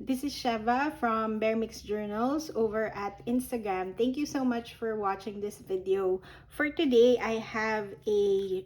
This is Sheva from Bear Mix Journals over at Instagram. Thank you so much for watching this video. For today, I have a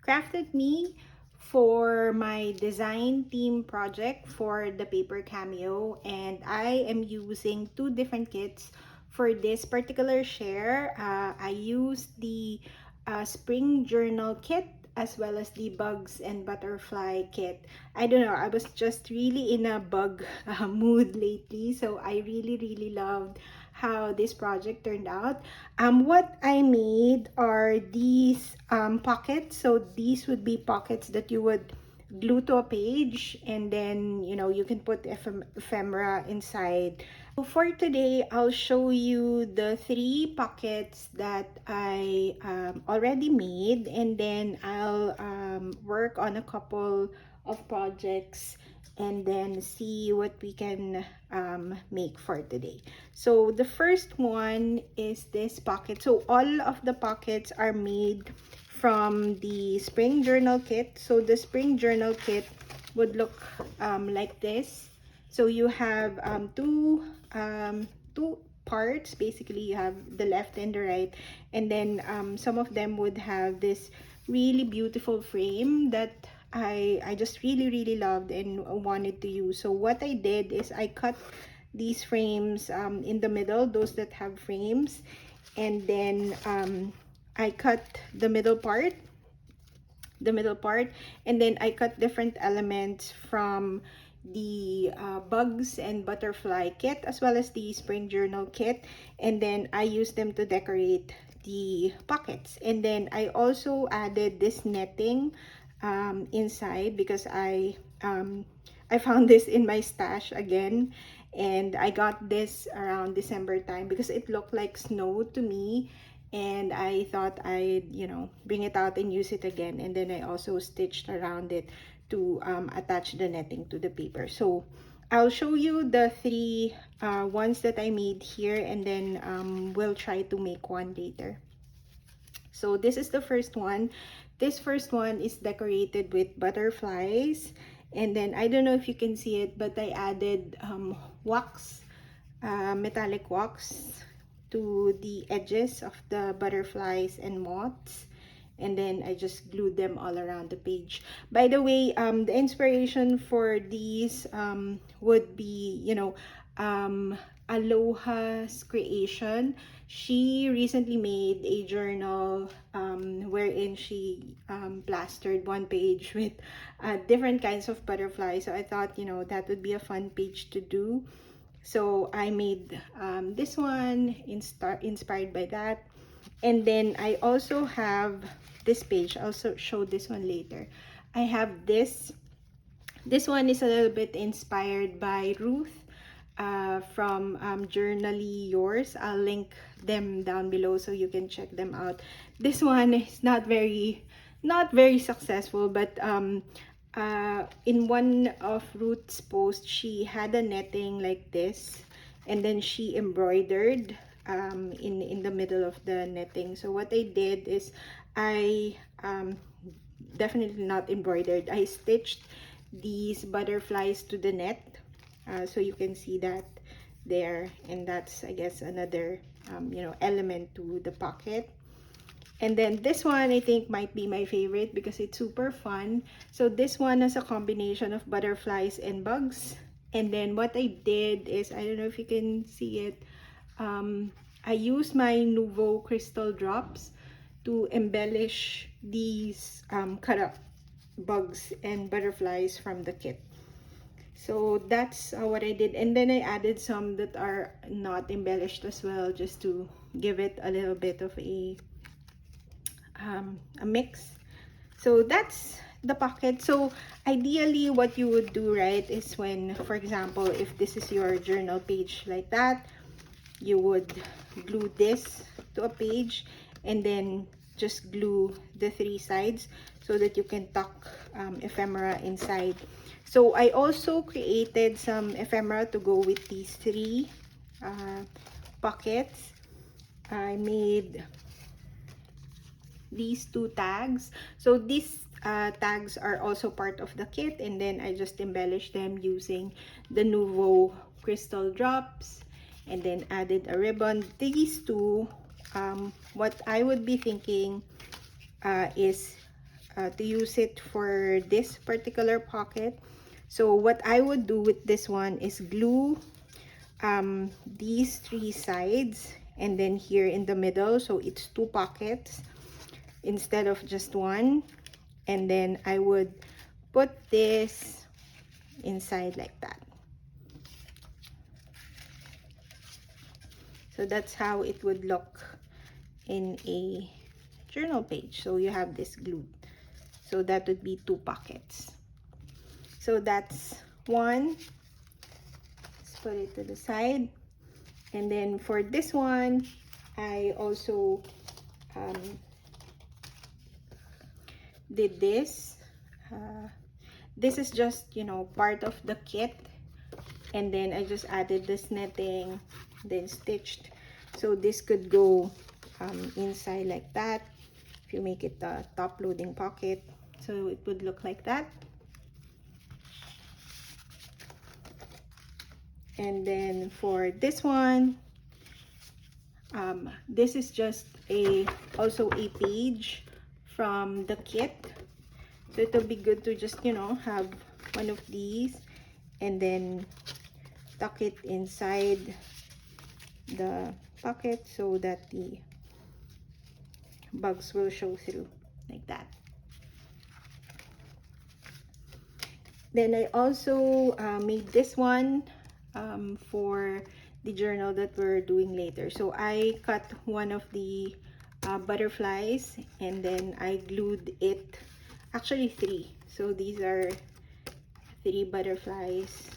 crafted me for my design theme project for the ThePaperCameo, and I am using two different kits for this particular share. I used the spring journal kit as well as the bugs and butterfly kit. I don't know, I was just really in a bug mood lately, so I really loved how this project turned out. What I made are these pockets. So these would be pockets that you would glue to a page, and then you can put ephemera inside. So for today, I'll show you the 3 pockets that I already made, and then I'll work on a couple of projects and then see what we can make for today. So the first one is this pocket. So all of the pockets are made from the spring journal kit. So the spring journal kit would look like this. So you have two parts. Basically, you have the left and the right, and then some of them would have this really beautiful frame that I just really loved and wanted to use. So what I did is I cut these frames in the middle, those that have frames, and then I cut the middle part, and then I cut different elements from the bugs and butterfly kit as well as the spring journal kit, and then I used them to decorate the pockets. And then I also added this netting inside because I found this in my stash again, and I got this around December time because it looked like snow to me, and I thought I'd bring it out and use it again. And then I also stitched around it to attach the netting to the paper. So I'll show you the 3 ones that I made here, and then we'll try to make one later. So this is the first one. This first one is decorated with butterflies, and then I don't know if you can see it, but I added wax, metallic wax to the edges of the butterflies and moths, and then I just glued them all around the page. By the way, the inspiration for these would be, Aloha's creation. She recently made a journal wherein she plastered one page with different kinds of butterflies. So I thought, that would be a fun page to do. So I made this one inspired by that. And then I also have this page. I'll also show this one later. I have this. This one is a little bit inspired by Ruth from Journally Yours. I'll link them down below so you can check them out. This one is not very successful, but in one of Ruth's posts, she had a netting like this, and then she embroidered in the middle of the netting. So what I did is I definitely not embroidered. I stitched these butterflies to the net, so you can see that there, and that's, I guess, another element to the pocket. And then this one I think might be my favorite because it's super fun. So this one has a combination of butterflies and bugs. And then what I did is, I don't know if you can see it, I used my Nuvo crystal drops to embellish these cut up bugs and butterflies from the kit. So that's what I did, and then I added some that are not embellished as well, just to give it a little bit of a mix. So that's the pocket. So ideally what you would do, right, is when, for example, if this is your journal page like that, you would glue this to a page and then just glue the 3 sides so that you can tuck ephemera inside. So I also created some ephemera to go with these 3 pockets. I made these 2 tags. So this tags are also part of the kit, and then I just embellished them using the Nuvo crystal drops, and then added a ribbon. These two, what I would be thinking is to use it for this particular pocket. So what I would do with this one is glue these three sides, and then here in the middle, so it's two pockets instead of just one. And then I would put this inside like that. So that's how it would look in a journal page. So you have this glued. So that would be two pockets. So that's one. Let's put it to the side. And then for this one, I also did this. This is just, you know, part of the kit. And then I just added this netting, then stitched. So this could go inside like that. If you make it a top loading pocket, so it would look like that. And then for this one, this is just also a page from the kit. So it'll be good to just, you know, have one of these and then tuck it inside the pocket so that the bugs will show through like that. Then I also made this one for the journal that we're doing later. So I cut one of the butterflies, and then I glued it, actually three. So these are three butterflies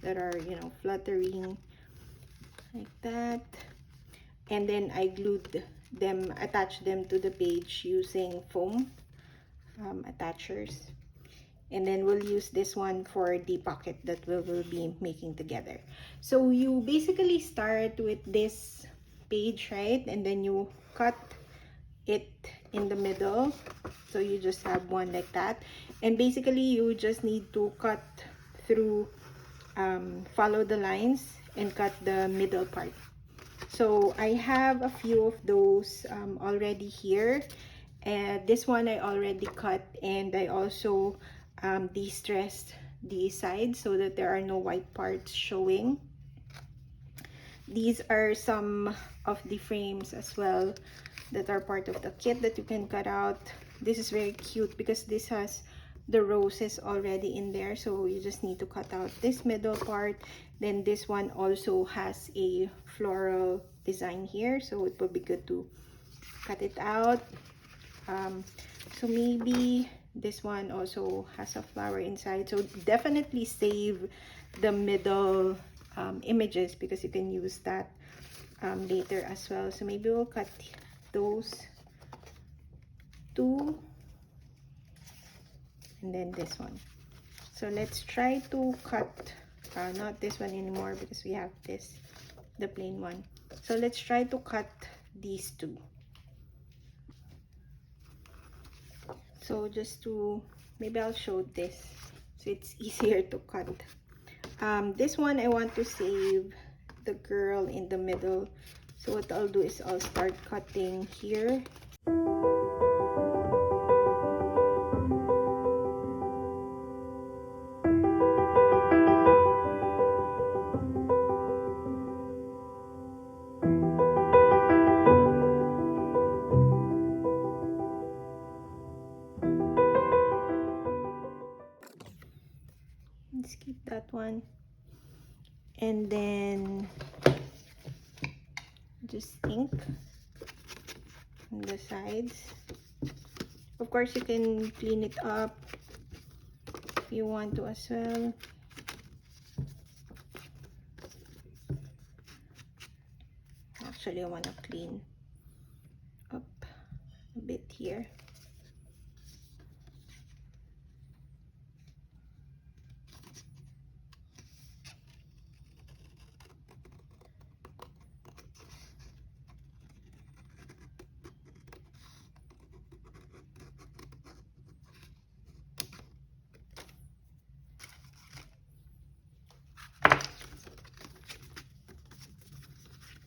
that are, you know, fluttering like that. And then I glued them, attached them to the page using foam attachers. And then we'll use this one for the pocket that we will be making together. So you basically start with this page, right? And then you cut it in the middle. So you just have one like that. And basically you just need to cut through, follow the lines and cut the middle part. So I have a few of those already here. And this one I already cut, and I also de-stressed the sides so that there are no white parts showing. These are some of the frames as well that are part of the kit that you can cut out. This is very cute because this has the roses already in there, so you just need to cut out this middle part. Then this one also has a floral design here, so it would be good to cut it out. So maybe this one also has a flower inside, so definitely save the middle images because you can use that later as well. So maybe we'll cut those two, and then this one. So let's try to cut not this one anymore because we have this, the plain one. So let's try to cut these two. So just to, maybe I'll show this so it's easier to cut. This one I want to save the girl in the middle. So what I'll do is I'll start cutting here. Let's keep that one. And then just ink on the sides. Of course, you can clean it up if you want to as well. Actually, I want to clean up a bit here.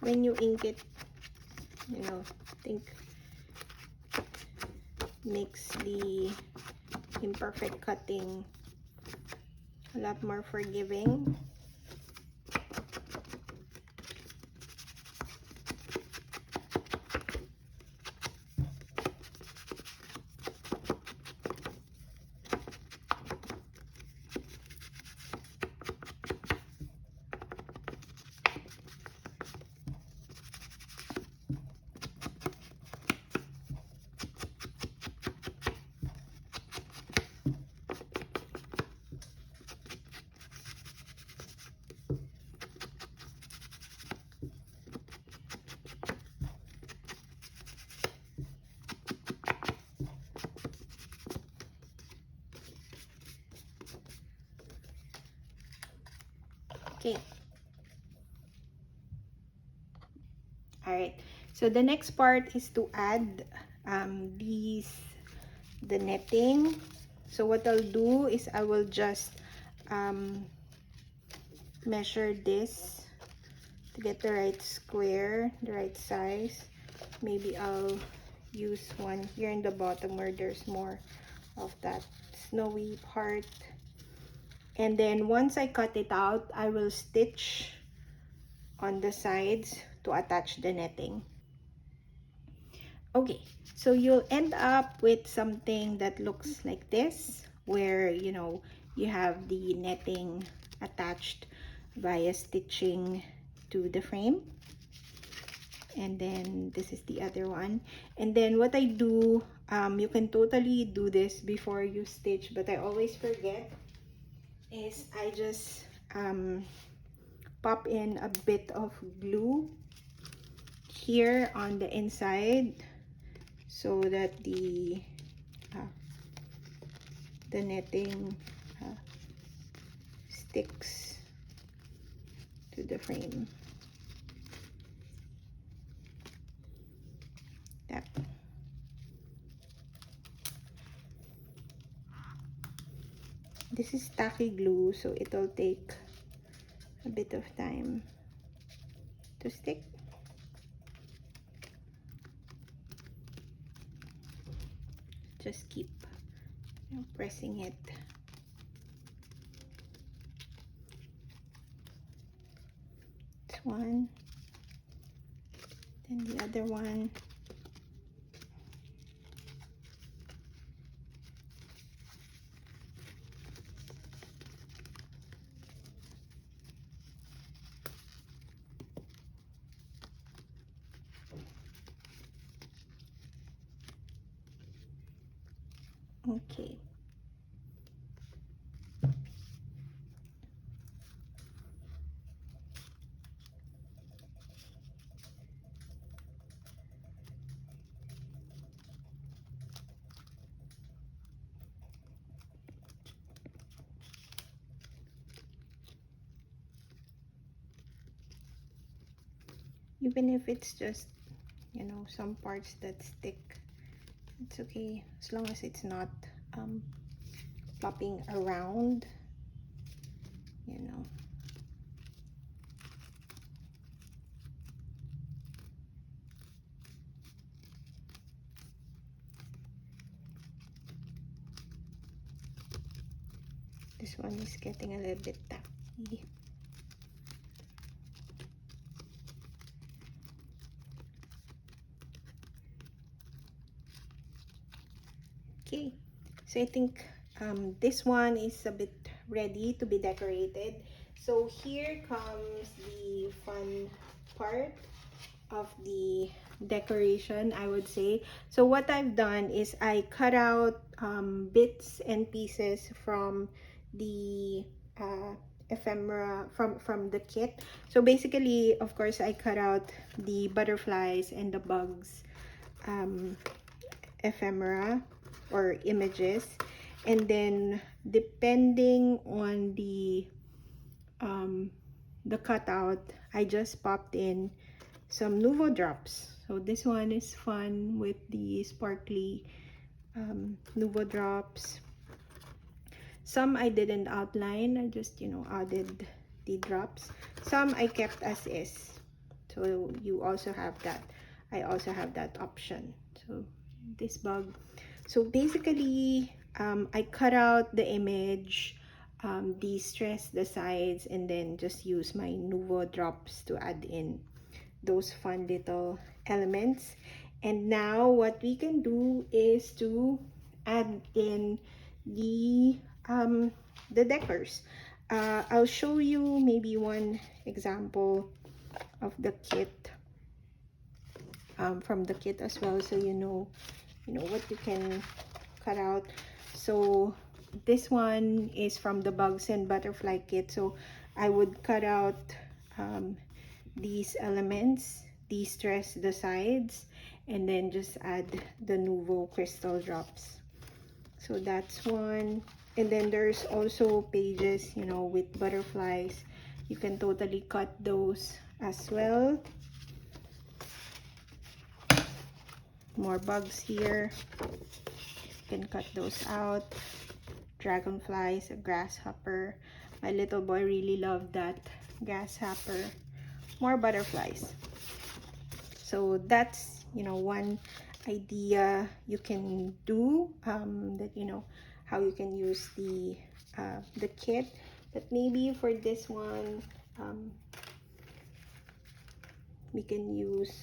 when you ink it, you know, I think makes the imperfect cutting a lot more forgiving. Okay. All right. So the next part is to add the netting. So what I'll do is I will just measure this to get the right square, the right size. Maybe I'll use one here in the bottom where there's more of that snowy part. And then once I cut it out, I will stitch on the sides to attach the netting. Okay, so you'll end up with something that looks like this, where you know you have the netting attached via stitching to the frame. And then this is the other one. And then what I do, you can totally do this before you stitch, but I always forget, is I just pop in a bit of glue here on the inside so that the netting sticks to the frame. That. This is tacky glue, so it'll take a bit of time to stick. Just keep, you know, pressing it. This one, then the other one. Okay. Even if it's just, you know, some parts that stick, it's okay as long as it's not flopping around, you know. This one is getting a little bit tacky. Okay, so I think this one is a bit ready to be decorated. So here comes the fun part of the decoration, I would say. So what I've done is I cut out bits and pieces from the ephemera from the kit. So basically, of course, I cut out the butterflies and the bugs ephemera or images, and then depending on the cutout, I just popped in some Nuvo drops. So this one is fun with the sparkly Nuvo drops. Some I didn't outline, I just, you know, added the drops. Some I kept as is. So you also have that. I also have that option. So this bug. So basically, I cut out the image, de-stress the sides, and then just use my Nuvo drops to add in those fun little elements. And now what we can do is to add in the decors. I'll show you maybe one example of the kit, from the kit as well, so you know what you can cut out. So this one is from the bugs and butterfly kit, so I would cut out these elements, de-stress the sides, and then just add the Nuvo crystal drops. So that's one. And then there's also pages, you know, with butterflies. You can totally cut those as well. More bugs here. You can cut those out. Dragonflies, a grasshopper. My little boy really loved that grasshopper. More butterflies. So that's, you know, one idea you can do, that, you know, how you can use the kit. But maybe for this one, we can use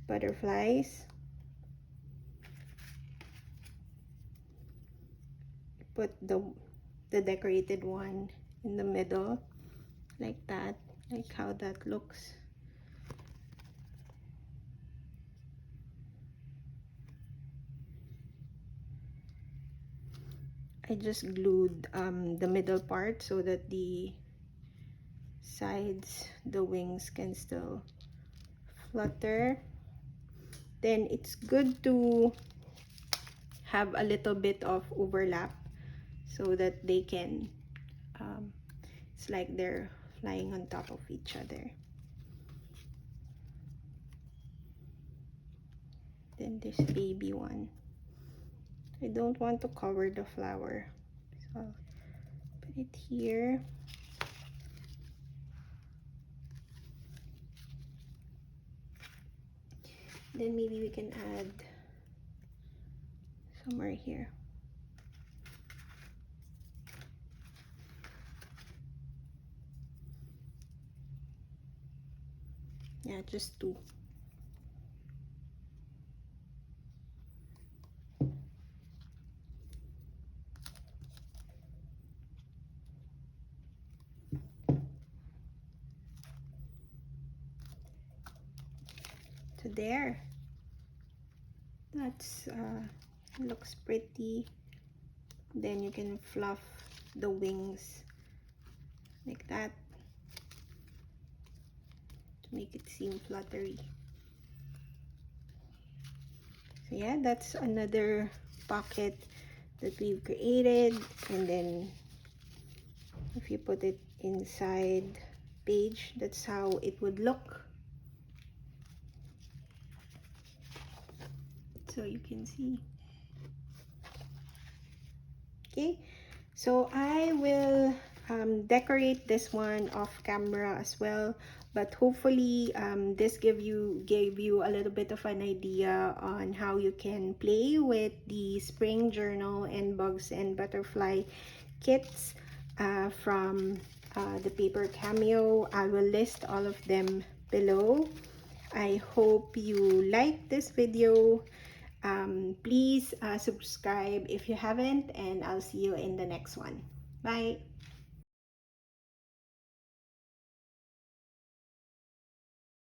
butterflies. Put the decorated one in the middle, like that, like how that looks. I just glued the middle part so that the sides, the wings, can still flutter. Then it's good to have a little bit of overlap so that they can, it's like they're flying on top of each other. Then this baby one, I don't want to cover the flower, so I'll put it here. Then maybe we can add somewhere here. Yeah, just two. So there, that's looks pretty. Then you can fluff the wings like that to make it seem fluttery. So yeah, that's another pocket that we've created. And then if you put it inside page, that's how it would look. So you can see. Okay, so I will decorate this one off camera as well, but hopefully this gave you a little bit of an idea on how you can play with the spring journal and bugs and butterfly kits from the ThePaperCameo. I will list all of them below. I hope you like this video. Please subscribe if you haven't, and I'll see you in the next one. Bye.